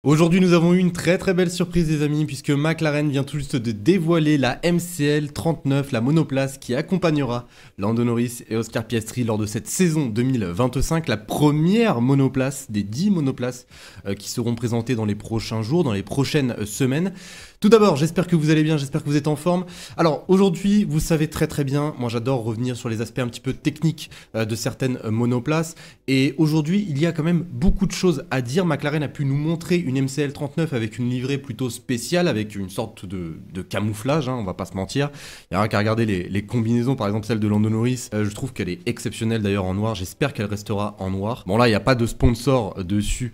Aujourd'hui, nous avons eu une très belle surprise les amis, puisque McLaren vient tout juste de dévoiler la MCL 39, la monoplace qui accompagnera Lando Norris et Oscar Piastri lors de cette saison 2025, la première monoplace des 10 monoplaces qui seront présentées dans les prochains jours, dans les prochaines semaines. Tout d'abord, j'espère que vous allez bien, j'espère que vous êtes en forme. Alors aujourd'hui, vous savez très bien, moi j'adore revenir sur les aspects un petit peu techniques de certaines monoplaces. Et aujourd'hui, il y a quand même beaucoup de choses à dire. McLaren a pu nous montrer une MCL 39 avec une livrée plutôt spéciale, avec une sorte de camouflage, hein, on va pas se mentir. Il n'y a rien qu'à regarder les combinaisons, par exemple celle de Lando Norris. Je trouve qu'elle est exceptionnelle d'ailleurs en noir, j'espère qu'elle restera en noir. Bon là, il n'y a pas de sponsor dessus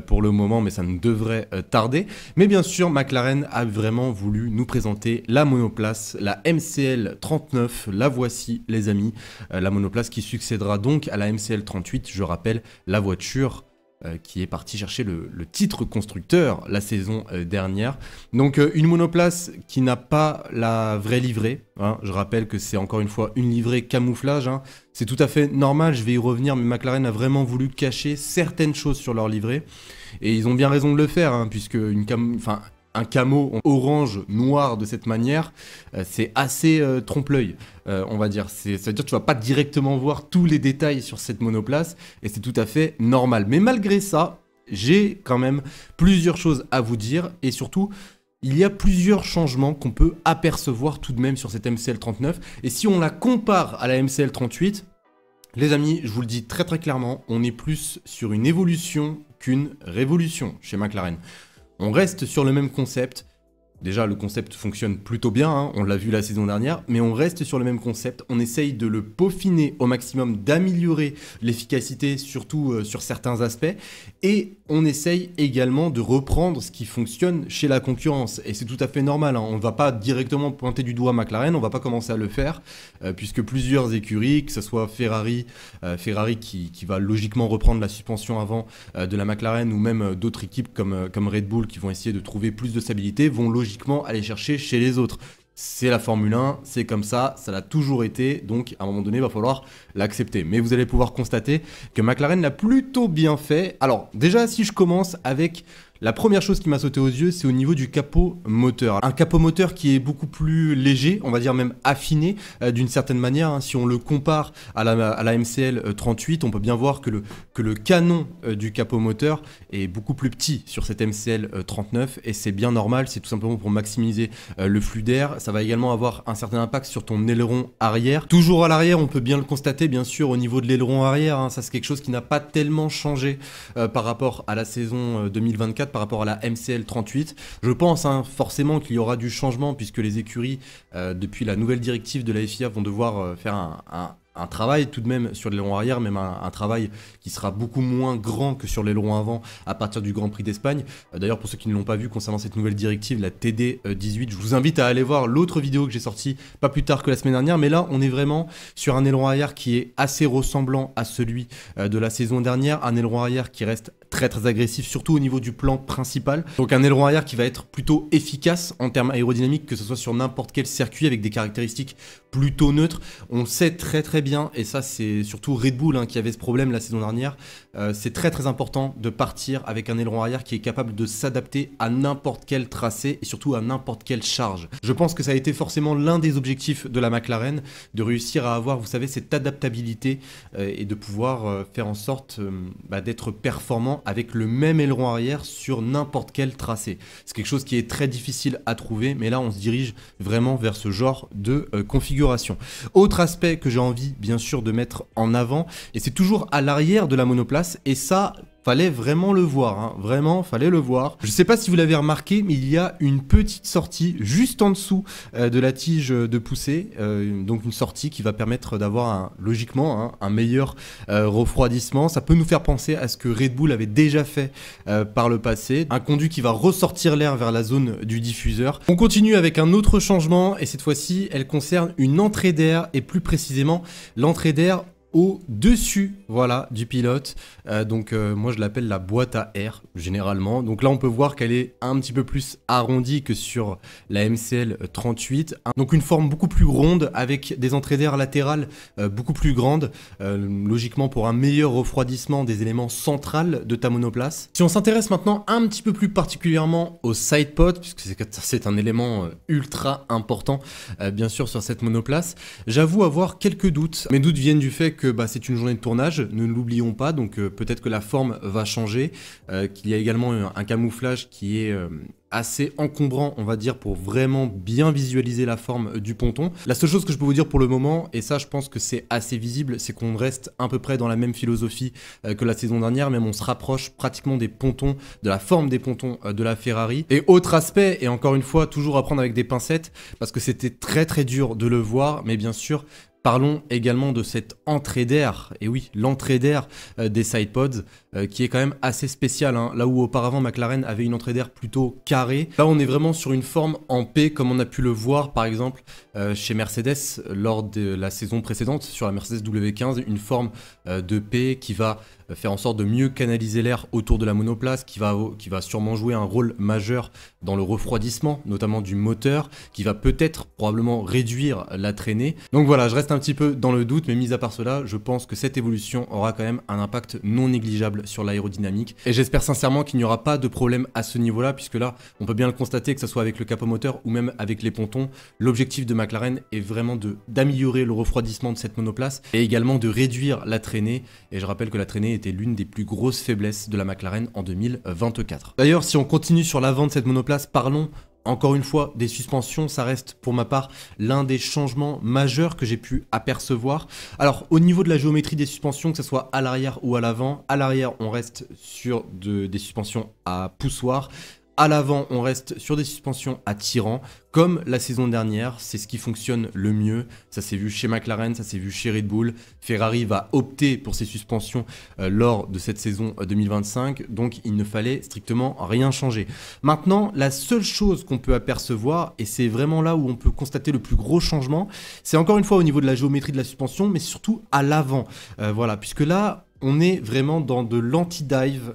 pour le moment, mais ça ne devrait tarder. Mais bien sûr, McLaren a vraiment voulu nous présenter la monoplace, la MCL 39, la voici les amis, la monoplace qui succédera donc à la MCL 38, je rappelle, la voiture qui est partie chercher le titre constructeur la saison dernière. Donc une monoplace qui n'a pas la vraie livrée, hein. Je rappelle que c'est encore une fois une livrée camouflage, hein. C'est tout à fait normal, je vais y revenir, mais McLaren a vraiment voulu cacher certaines choses sur leur livrée, et ils ont bien raison de le faire, hein, puisque un camo orange noir de cette manière, c'est assez trompe-l'œil, on va dire. Ça veut dire que tu vas pas directement voir tous les détails sur cette monoplace, et c'est tout à fait normal. Mais malgré ça, j'ai quand même plusieurs choses à vous dire, et surtout, il y a plusieurs changements qu'on peut apercevoir tout de même sur cette MCL 39, et si on la compare à la MCL 38, les amis, je vous le dis très clairement, on est plus sur une évolution qu'une révolution chez McLaren. On reste sur le même concept. Déjà, le concept fonctionne plutôt bien, hein, on l'a vu la saison dernière, mais on reste sur le même concept. On essaye de le peaufiner au maximum, d'améliorer l'efficacité, surtout sur certains aspects. Et on essaye également de reprendre ce qui fonctionne chez la concurrence. Et c'est tout à fait normal, hein. On ne va pas directement pointer du doigt McLaren, on ne va pas commencer à le faire, puisque plusieurs écuries, que ce soit Ferrari qui va logiquement reprendre la suspension avant de la McLaren, ou même d'autres équipes comme Red Bull qui vont essayer de trouver plus de stabilité, vont logiquement aller chercher chez les autres. C'est la Formule 1, c'est comme ça l'a toujours été, donc à un moment donné, il va falloir l'accepter. Mais vous allez pouvoir constater que McLaren l'a plutôt bien fait. Alors déjà, si je commence avec la première chose qui m'a sauté aux yeux, c'est au niveau du capot moteur. Un capot moteur qui est beaucoup plus léger, on va dire même affiné d'une certaine manière, hein. Si on le compare à la MCL 38, on peut bien voir que le canon du capot moteur est beaucoup plus petit sur cette MCL 39, et c'est bien normal, c'est tout simplement pour maximiser le flux d'air. Ça va également avoir un certain impact sur ton aileron arrière. Toujours à l'arrière, on peut bien le constater bien sûr au niveau de l'aileron arrière, hein. Ça c'est quelque chose qui n'a pas tellement changé par rapport à la saison 2024, par rapport à la MCL 38. Je pense forcément qu'il y aura du changement, puisque les écuries, depuis la nouvelle directive de la FIA, vont devoir faire un travail tout de même sur l'aileron arrière, même un travail qui sera beaucoup moins grand que sur l'aileron avant à partir du Grand Prix d'Espagne. D'ailleurs, pour ceux qui ne l'ont pas vu concernant cette nouvelle directive, la TD18, je vous invite à aller voir l'autre vidéo que j'ai sortie pas plus tard que la semaine dernière, mais là on est vraiment sur un aileron arrière qui est assez ressemblant à celui de la saison dernière, un aileron arrière qui reste très agressif, surtout au niveau du plan principal. Donc un aileron arrière qui va être plutôt efficace en termes aérodynamiques, que ce soit sur n'importe quel circuit, avec des caractéristiques plutôt neutres. On sait très bien, et ça c'est surtout Red Bull qui avait ce problème la saison dernière, c'est très important de partir avec un aileron arrière qui est capable de s'adapter à n'importe quel tracé et surtout à n'importe quelle charge. Je pense que ça a été forcément l'un des objectifs de la McLaren, de réussir à avoir, vous savez, cette adaptabilité et de pouvoir faire en sorte d'être performant avec le même aileron arrière sur n'importe quel tracé. C'est quelque chose qui est très difficile à trouver, mais là on se dirige vraiment vers ce genre de configuration. Autre aspect que j'ai envie bien sûr de mettre en avant, et c'est toujours à l'arrière de la monoplace, et ça fallait vraiment le voir, hein. Vraiment fallait le voir. Je sais pas si vous l'avez remarqué, mais il y a une petite sortie juste en dessous de la tige de poussée, donc une sortie qui va permettre d'avoir logiquement un meilleur refroidissement. Ça peut nous faire penser à ce que Red Bull avait déjà fait par le passé, un conduit qui va ressortir l'air vers la zone du diffuseur. On continue avec un autre changement, et cette fois-ci elle concerne une entrée d'air, et plus précisément l'entrée d'air au-dessus, voilà, du pilote. Moi je l'appelle la boîte à air, généralement. Donc là on peut voir qu'elle est un petit peu plus arrondie que sur la MCL 38. Donc une forme beaucoup plus ronde avec des entrées d'air latérales beaucoup plus grandes, logiquement pour un meilleur refroidissement des éléments centrales de ta monoplace. Si on s'intéresse maintenant un petit peu plus particulièrement au sidepod, puisque c'est un élément ultra important bien sûr sur cette monoplace, j'avoue avoir quelques doutes. Mes doutes viennent du fait que c'est une journée de tournage, ne l'oublions pas, donc peut-être que la forme va changer, qu'il y a également un camouflage qui est assez encombrant, on va dire, pour vraiment bien visualiser la forme du ponton. La seule chose que je peux vous dire pour le moment, et ça je pense que c'est assez visible, c'est qu'on reste à peu près dans la même philosophie que la saison dernière, même on se rapproche pratiquement des pontons, de la forme des pontons de la Ferrari. Et autre aspect, et encore une fois, toujours à prendre avec des pincettes, parce que c'était très très dur de le voir, mais bien sûr, parlons également de cette entrée d'air, et oui, l'entrée d'air des sidepods, qui est quand même assez spéciale, hein. Là où auparavant McLaren avait une entrée d'air plutôt carrée, là on est vraiment sur une forme en P, comme on a pu le voir par exemple chez Mercedes lors de la saison précédente, sur la Mercedes W15, une forme de P qui va faire en sorte de mieux canaliser l'air autour de la monoplace, qui va sûrement jouer un rôle majeur dans le refroidissement, notamment du moteur, qui va peut-être probablement réduire la traînée. Donc voilà, je reste un petit peu dans le doute, mais mis à part cela, je pense que cette évolution aura quand même un impact non négligeable sur l'aérodynamique. Et j'espère sincèrement qu'il n'y aura pas de problème à ce niveau-là, puisque là, on peut bien le constater, que ce soit avec le capot moteur ou même avec les pontons, l'objectif de McLaren est vraiment d'améliorer le refroidissement de cette monoplace et également de réduire la traînée. Et je rappelle que la traînée était l'une des plus grosses faiblesses de la McLaren en 2024. D'ailleurs, si on continue sur l'avant de cette monoplace, parlons encore une fois des suspensions. Ça reste pour ma part l'un des changements majeurs que j'ai pu apercevoir. Alors au niveau de la géométrie des suspensions, que ce soit à l'arrière ou à l'avant, à l'arrière on reste sur des suspensions à poussoir. À l'avant, on reste sur des suspensions à tirant, comme la saison dernière, c'est ce qui fonctionne le mieux. Ça s'est vu chez McLaren, ça s'est vu chez Red Bull. Ferrari va opter pour ces suspensions lors de cette saison 2025, donc il ne fallait strictement rien changer. Maintenant, la seule chose qu'on peut apercevoir, et c'est vraiment là où on peut constater le plus gros changement, c'est encore une fois au niveau de la géométrie de la suspension, mais surtout à l'avant. Voilà, puisque là, on est vraiment dans de l'anti-dive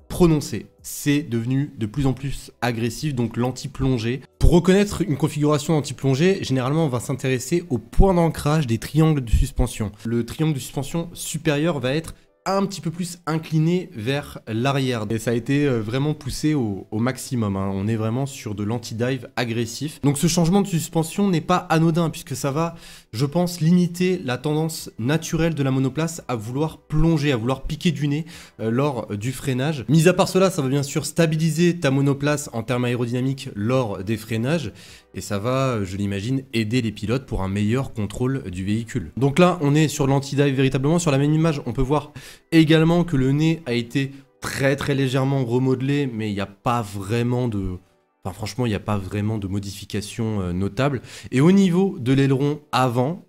prononcé. C'est devenu de plus en plus agressif, donc l'anti-plongée. Pour reconnaître une configuration anti-plongée, généralement on va s'intéresser au point d'ancrage des triangles de suspension. Le triangle de suspension supérieur va être un petit peu plus incliné vers l'arrière. Et ça a été vraiment poussé au maximum, hein. On est vraiment sur de l'anti-dive agressif. Donc ce changement de suspension n'est pas anodin, puisque ça va, je pense, limiter la tendance naturelle de la monoplace à vouloir plonger, à vouloir piquer du nez lors du freinage. Mis à part cela, ça va bien sûr stabiliser ta monoplace en termes aérodynamiques lors des freinages. Et ça va, je l'imagine, aider les pilotes pour un meilleur contrôle du véhicule. Donc là, on est sur l'anti-dive véritablement. Sur la même image, on peut voir également que le nez a été très légèrement remodelé, mais il n'y a pas vraiment de... Enfin, franchement, il n'y a pas vraiment de modification notable. Et au niveau de l'aileron avant,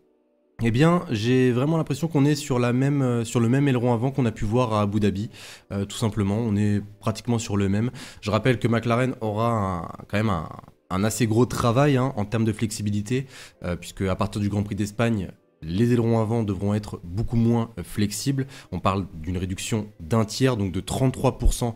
eh bien, j'ai vraiment l'impression qu'on est sur le même aileron avant qu'on a pu voir à Abu Dhabi. Tout simplement, on est pratiquement sur le même. Je rappelle que McLaren aura quand même un assez gros travail en termes de flexibilité, puisque à partir du Grand Prix d'Espagne, les ailerons avant devront être beaucoup moins flexibles. On parle d'une réduction d'un tiers, donc de 33%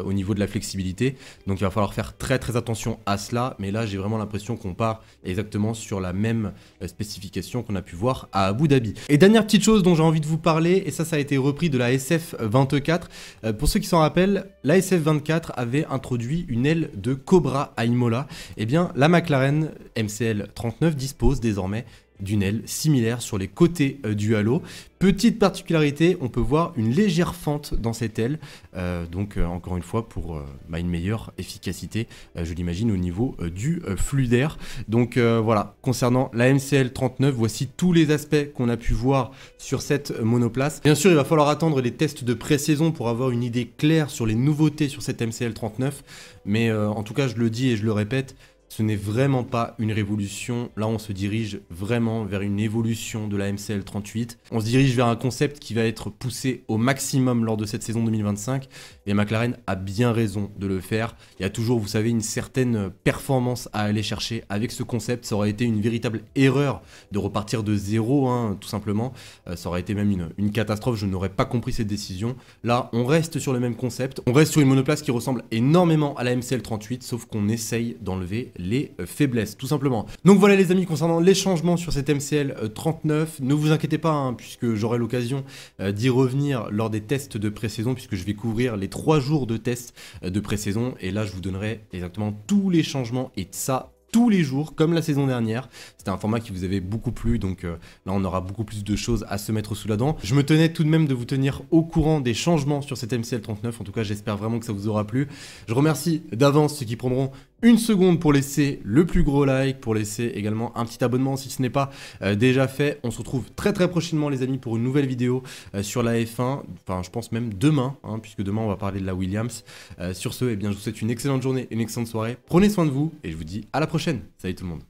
au niveau de la flexibilité. Donc il va falloir faire très attention à cela. Mais là, j'ai vraiment l'impression qu'on part exactement sur la même spécification qu'on a pu voir à Abu Dhabi. Et dernière petite chose dont j'ai envie de vous parler, et ça a été repris de la SF24. Pour ceux qui s'en rappellent, la SF24 avait introduit une aile de Cobra à Imola. Eh bien, la McLaren MCL 39 dispose désormais d'une aile similaire sur les côtés du halo. Petite particularité, on peut voir une légère fente dans cette aile, encore une fois pour une meilleure efficacité, je l'imagine, au niveau du flux d'air. Donc voilà, concernant la MCL 39, voici tous les aspects qu'on a pu voir sur cette monoplace. Bien sûr, il va falloir attendre les tests de pré-saison pour avoir une idée claire sur les nouveautés sur cette MCL 39, mais en tout cas, je le dis et je le répète, Ce n'est vraiment pas une révolution. Là, on se dirige vraiment vers une évolution de la MCL 38. On se dirige vers un concept qui va être poussé au maximum lors de cette saison 2025. Et McLaren a bien raison de le faire. Il y a toujours, vous savez, une certaine performance à aller chercher avec ce concept. Ça aurait été une véritable erreur de repartir de zéro, hein, tout simplement. Ça aurait été même une catastrophe. Je n'aurais pas compris cette décision. Là, on reste sur le même concept. On reste sur une monoplace qui ressemble énormément à la MCL 38, sauf qu'on essaye d'enlever les faiblesses, tout simplement. Donc voilà les amis, concernant les changements sur cette MCL 39, ne vous inquiétez pas, hein, puisque j'aurai l'occasion d'y revenir lors des tests de pré-saison, puisque je vais couvrir les 3 jours de tests de pré-saison, et là je vous donnerai exactement tous les changements, et ça tous les jours, comme la saison dernière. C'était un format qui vous avait beaucoup plu, donc là on aura beaucoup plus de choses à se mettre sous la dent. Je me tenais tout de même de vous tenir au courant des changements sur cette MCL 39, en tout cas j'espère vraiment que ça vous aura plu. Je remercie d'avance ceux qui prendront une seconde pour laisser le plus gros like, pour laisser également un petit abonnement si ce n'est pas déjà fait. On se retrouve très prochainement les amis pour une nouvelle vidéo sur la F1, enfin je pense même demain, hein, puisque demain on va parler de la Williams. Sur ce, eh bien, je vous souhaite une excellente journée, une excellente soirée, prenez soin de vous et je vous dis à la prochaine. Salut tout le monde.